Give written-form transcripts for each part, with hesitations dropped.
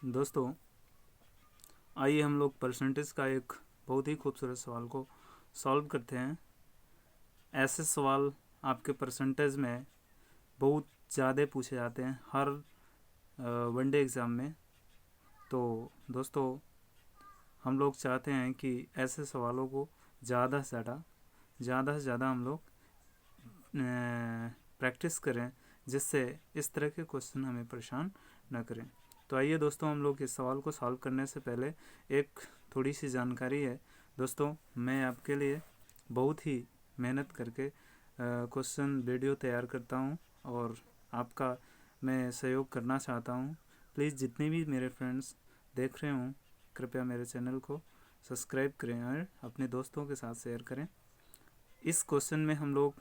दोस्तों, आइए हम लोग परसेंटेज का एक बहुत ही खूबसूरत सवाल को सॉल्व करते हैं। ऐसे सवाल आपके परसेंटेज में बहुत ज़्यादा पूछे जाते हैं हर वनडे एग्ज़ाम में। तो दोस्तों, हम लोग चाहते हैं कि ऐसे सवालों को ज़्यादा से ज़्यादा हम लोग प्रैक्टिस करें, जिससे इस तरह के क्वेश्चन हमें परेशान न करें। तो आइए दोस्तों, हम लोग इस सवाल को सॉल्व करने से पहले एक थोड़ी सी जानकारी है। दोस्तों, मैं आपके लिए बहुत ही मेहनत करके क्वेश्चन वीडियो तैयार करता हूं और आपका मैं सहयोग करना चाहता हूं। प्लीज़ जितने भी मेरे फ्रेंड्स देख रहे हों, कृपया मेरे चैनल को सब्सक्राइब करें और अपने दोस्तों के साथ शेयर करें। इस क्वेश्चन में हम लोग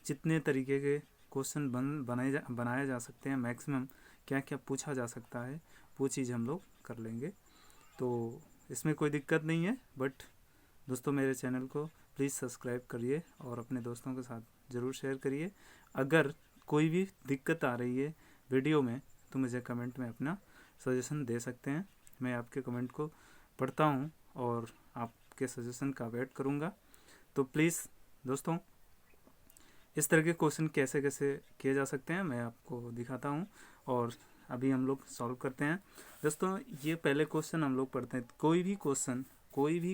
जितने तरीके के क्वेश्चन बनाए जा सकते हैं, मैक्सिमम क्या क्या पूछा जा सकता है, वो चीज़ हम लोग कर लेंगे। तो इसमें कोई दिक्कत नहीं है। बट दोस्तों, मेरे चैनल को प्लीज़ सब्सक्राइब करिए और अपने दोस्तों के साथ ज़रूर शेयर करिए। अगर कोई भी दिक्कत आ रही है वीडियो में, तो मुझे कमेंट में अपना सजेशन दे सकते हैं। मैं आपके कमेंट को पढ़ता हूँ और आपके सजेशन का वेट करूँगा। तो प्लीज़ दोस्तों, इस तरह के क्वेश्चन कैसे कैसे किए जा सकते हैं मैं आपको दिखाता हूँ और अभी हम लोग सॉल्व करते हैं। दोस्तों, ये पहले क्वेश्चन हम लोग पढ़ते हैं। कोई भी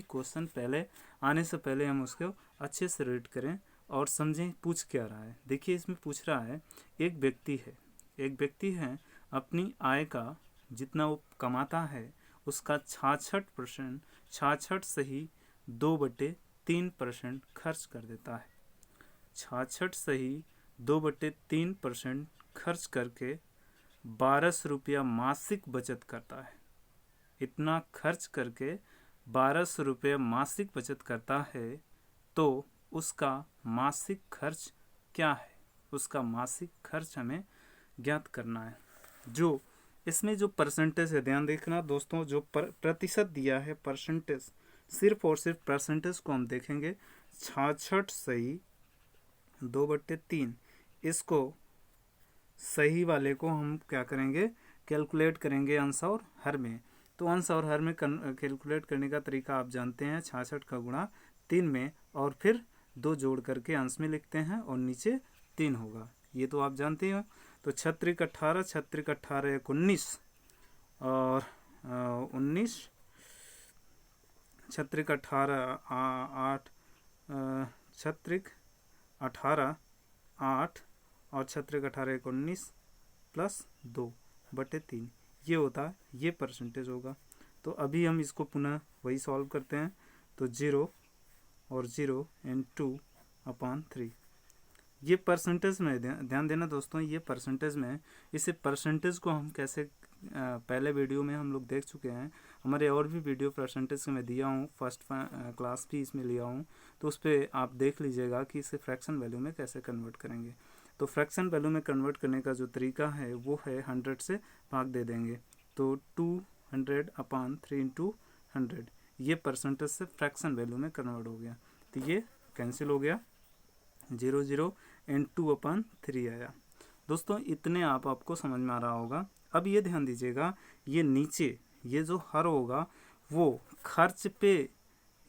क्वेश्चन पहले आने से पहले हम उसको अच्छे से रीड करें और समझें पूछ क्या रहा है। देखिए, इसमें पूछ रहा है, एक व्यक्ति है अपनी आय का जितना वो कमाता है उसका 66% सही 2/3% खर्च कर देता है। 2/3% खर्च करके 1200 रुपया मासिक बचत करता है। इतना खर्च करके 1200 रुपये मासिक बचत करता है, तो उसका मासिक खर्च क्या है? उसका मासिक खर्च हमें ज्ञात करना है। जो इसमें जो परसेंटेज है, ध्यान देखना दोस्तों, जो प्रतिशत दिया है, परसेंटेज, सिर्फ और सिर्फ परसेंटेज को हम देखेंगे। 66 सही 2/3, इसको सही वाले को हम क्या करेंगे, कैलकुलेट करेंगे अंश और हर में। तो अंश और हर में कैलकुलेट करने का तरीका आप जानते हैं। 66 का गुणा 3 में और फिर 2 जोड़ करके अंश में लिखते हैं और नीचे 3 होगा, ये तो आप जानते हो। तो 6×18, 6×18 19 और 19, 6×18 8, 6×18 8 और 6×18 19 प्लस 2/3, ये होता है, ये परसेंटेज होगा। तो अभी हम इसको पुनः वही सॉल्व करते हैं। तो 0 और 0 एंड 2/3, ये परसेंटेज में ध्यान देना दोस्तों, ये परसेंटेज में। इसे परसेंटेज को हम कैसे, पहले वीडियो में हम लोग देख चुके हैं। हमारे और भी वीडियो परसेंटेज में दिया हूँ, फर्स्ट क्लास भी इसमें लिया हूँ, तो उस पर आप देख लीजिएगा कि इसे फ्रैक्शन वैल्यू में कैसे कन्वर्ट करेंगे। तो फ्रैक्शन वैल्यू में कन्वर्ट करने का जो तरीका है वो है 100 से भाग दे देंगे। तो 200/3 × 100, ये परसेंटेज से फ्रैक्शन वैल्यू में कन्वर्ट हो गया। तो ये कैंसिल हो गया, 0 0 एंड 2/3 आया। दोस्तों, इतने आपको समझ में आ रहा होगा। अब ये ध्यान दीजिएगा, ये नीचे ये जो हर होगा वो खर्च पे,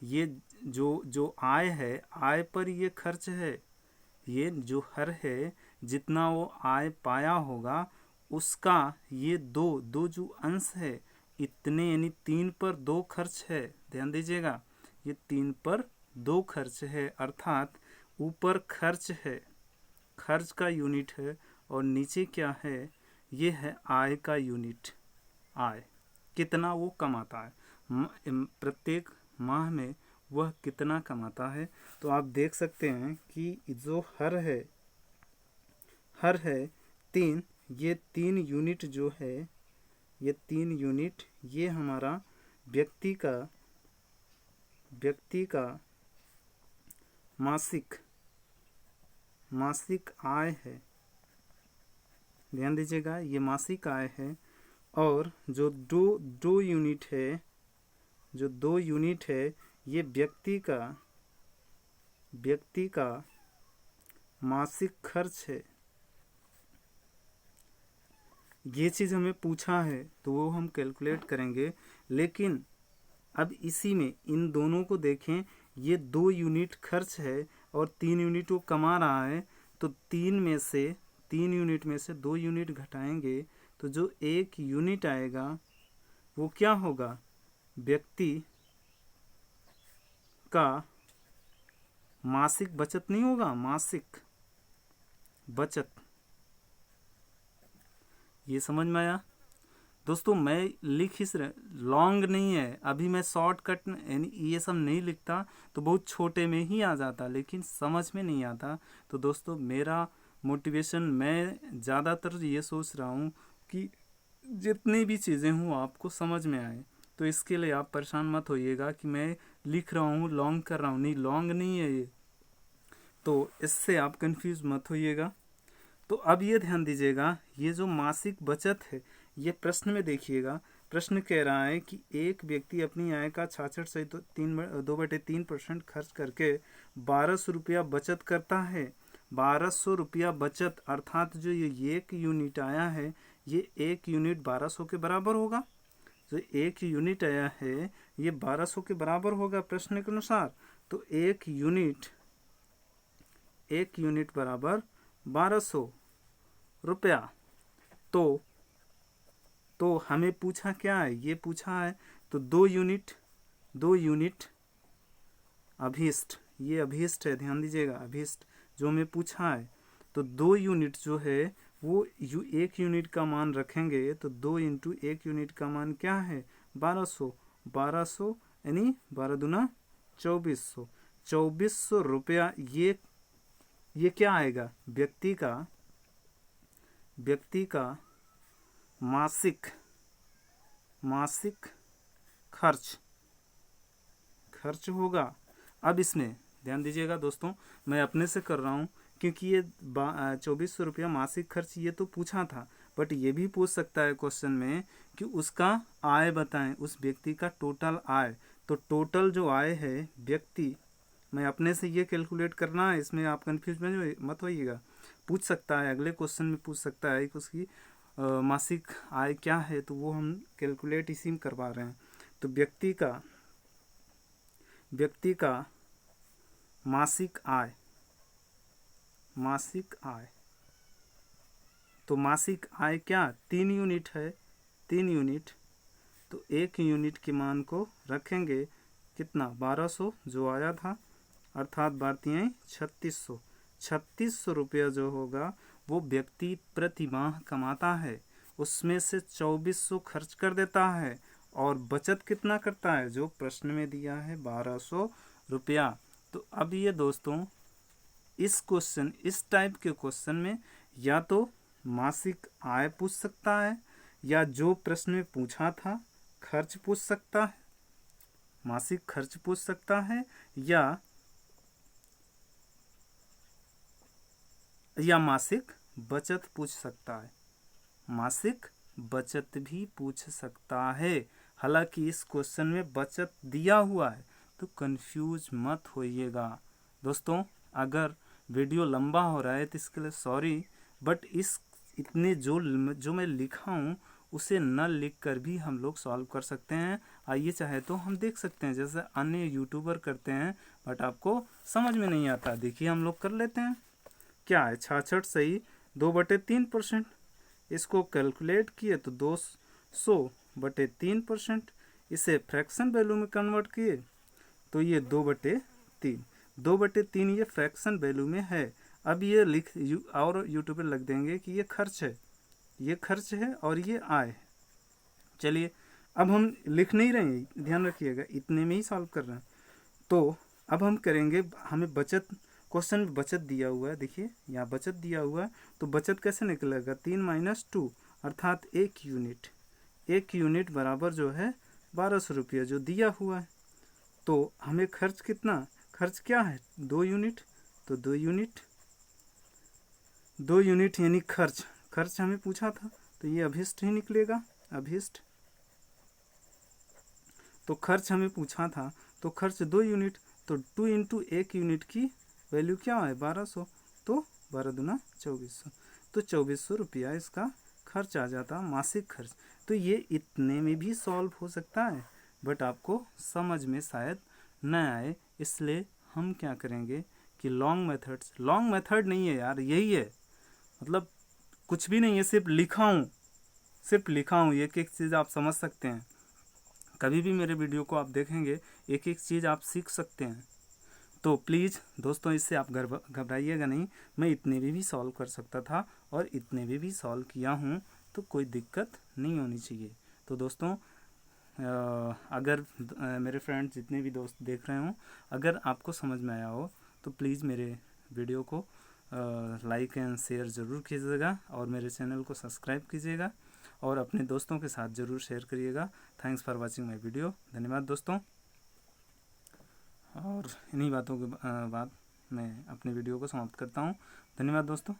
ये जो आय है, आय पर ये खर्च है। ये जो हर है, जितना वो आय पाया होगा उसका ये दो जो अंश है, इतने, यानी 3 पर 2 खर्च है। ध्यान दीजिएगा, ये 3 पर 2 खर्च है, अर्थात ऊपर खर्च है, खर्च का यूनिट है, और नीचे क्या है, ये है आय का यूनिट। आय कितना वो कमाता है, प्रत्येक माह में वह कितना कमाता है। तो आप देख सकते हैं कि जो हर है 3, ये 3 यूनिट जो है, ये 3 यूनिट, ये हमारा व्यक्ति का मासिक आय है। ध्यान दीजिएगा, ये मासिक आय है। और जो दो यूनिट है, जो 2 यूनिट है, ये व्यक्ति का मासिक खर्च है। ये चीज़ हमें पूछा है तो वो हम कैलकुलेट करेंगे। लेकिन अब इसी में इन दोनों को देखें, ये 2 यूनिट खर्च है और 3 यूनिट वो कमा रहा है, तो 3 यूनिट में से 2 यूनिट घटाएंगे तो जो 1 यूनिट आएगा वो क्या होगा, व्यक्ति का मासिक बचत नहीं होगा, मासिक बचत। ये समझ में आया दोस्तों? मैं लिख इस लॉन्ग नहीं है, अभी मैं शॉर्टकट यानी ये सब नहीं लिखता तो बहुत छोटे में ही आ जाता, लेकिन समझ में नहीं आता। तो दोस्तों मेरा मोटिवेशन, मैं ज़्यादातर ये सोच रहा हूँ कि जितनी भी चीज़ें हों आपको समझ में आए। तो इसके लिए आप परेशान मत होइएगा कि मैं लिख रहा हूँ लॉन्ग कर रहा हूँ, नहीं लॉन्ग नहीं है ये, तो इससे आप कंफ्यूज मत होइएगा। तो अब ये ध्यान दीजिएगा, ये जो मासिक बचत है, ये प्रश्न में देखिएगा। प्रश्न कह रहा है कि एक व्यक्ति अपनी आय का 66.2/3% खर्च करके 1200 रुपया बचत करता है। 1200 रुपया बचत, अर्थात जो ये 1 यूनिट आया है, ये 1 यूनिट 1200 के बराबर होगा। जो 1 यूनिट आया है ये 1200 के बराबर होगा प्रश्न के अनुसार। तो 1 यूनिट बराबर 1200 रुपया। तो हमें पूछा क्या है, ये पूछा है तो 2 यूनिट अभीष्ट, ये अभीष्ट है, ध्यान दीजिएगा, अभीष्ट जो हमें पूछा है। तो 2 यूनिट जो है वो 1 यूनिट का मान रखेंगे, तो 2 इंटू 1 यूनिट का मान क्या है, 1200 यानी 12 दूना 2400 रुपया। ये क्या आएगा, व्यक्ति का मासिक खर्च होगा। अब इसमें ध्यान दीजिएगा दोस्तों, मैं अपने से कर रहा हूँ क्योंकि ये 2400 रुपया मासिक खर्च ये तो पूछा था, बट ये भी पूछ सकता है क्वेश्चन में कि उसका आय बताएं, उस व्यक्ति का टोटल आय। तो टोटल जो आय है व्यक्ति, मैं अपने से ये कैलकुलेट करना है, इसमें आप कंफ्यूज मत होइएगा। पूछ सकता है, अगले क्वेश्चन में पूछ सकता है कि उसकी मासिक आय क्या है, तो वो हम कैलकुलेट इसी में करवा रहे हैं। तो व्यक्ति का मासिक आय, तो मासिक आय क्या 3 यूनिट है, 3 यूनिट। तो 1 यूनिट के मान को रखेंगे कितना, 1200 जो आया था, अर्थात भारतीय 3600 रुपया जो होगा वो व्यक्ति प्रति माह कमाता है, उसमें से 2400 खर्च कर देता है और बचत कितना करता है, जो प्रश्न में दिया है 1200 रुपया। तो अब ये दोस्तों इस टाइप के क्वेश्चन में या तो मासिक आय पूछ सकता है, या जो प्रश्न में पूछा था खर्च पूछ सकता है, मासिक खर्च पूछ सकता है, या मासिक बचत पूछ सकता है, मासिक बचत भी पूछ सकता है। हालांकि इस क्वेश्चन में बचत दिया हुआ है, तो कंफ्यूज मत होइएगा दोस्तों। अगर वीडियो लंबा हो रहा है तो इसके लिए सॉरी, बट इतने जो मैं लिखा हूँ उसे न लिख कर भी हम लोग सॉल्व कर सकते हैं। आइए चाहे तो हम देख सकते हैं, जैसे अन्य यूट्यूबर करते हैं, बट आपको समझ में नहीं आता। देखिए हम लोग कर लेते हैं। क्या है 66 सही 2/3%, इसको कैलकुलेट किए तो 200/3%, इसे फ्रैक्शन वैल्यू में कन्वर्ट किए तो ये 2/3 ये फ्रैक्शन वैल्यू में है। अब ये और यूट्यूब पे लग देंगे कि ये खर्च है और ये आय है। चलिए अब हम लिख नहीं रहे हैं, ध्यान रखिएगा, इतने में ही सॉल्व कर रहे हैं। तो अब हम करेंगे, हमें बचत, क्वेश्चन में बचत दिया हुआ है, देखिए यहाँ बचत दिया हुआ है, तो बचत कैसे निकलेगा, 3 - 2 अर्थात 1 यूनिट बराबर जो है 1200 रुपया जो दिया हुआ है। तो हमें खर्च क्या है 2 यूनिट, तो 2 यूनिट यानी खर्च हमें पूछा था, तो ये अभिष्ट ही निकलेगा, अभिष्ट। तो खर्च हमें पूछा था, तो खर्च 2 यूनिट, तो 2 इंटू 1 यूनिट की वैल्यू क्या है 1200, तो 12 दूना 2400, तो 2400 रुपया इसका खर्च आ जाता, मासिक खर्च। तो ये इतने में भी सॉल्व हो सकता है, बट आपको समझ में शायद न आए, इसलिए हम क्या करेंगे कि लॉन्ग मेथड नहीं है यार, यही है, मतलब कुछ भी नहीं है, सिर्फ लिखा हूँ, एक एक चीज़ आप समझ सकते हैं। कभी भी मेरे वीडियो को आप देखेंगे, एक एक चीज़ आप सीख सकते हैं। तो प्लीज़ दोस्तों, इससे आप घबराइएगा नहीं, मैं इतने में भी सॉल्व कर सकता था और इतने में भी सॉल्व किया हूँ, तो कोई दिक्कत नहीं होनी चाहिए। तो दोस्तों, अगर मेरे फ्रेंड्स जितने भी दोस्त देख रहे हों, अगर आपको समझ में आया हो तो प्लीज़ मेरे वीडियो को लाइक एंड शेयर ज़रूर कीजिएगा और मेरे चैनल को सब्सक्राइब कीजिएगा और अपने दोस्तों के साथ ज़रूर शेयर करिएगा। Thanks for watching my video. धन्यवाद दोस्तों। और इन्हीं बातों के बाद मैं अपने वीडियो को समाप्त करता हूँ। धन्यवाद दोस्तों।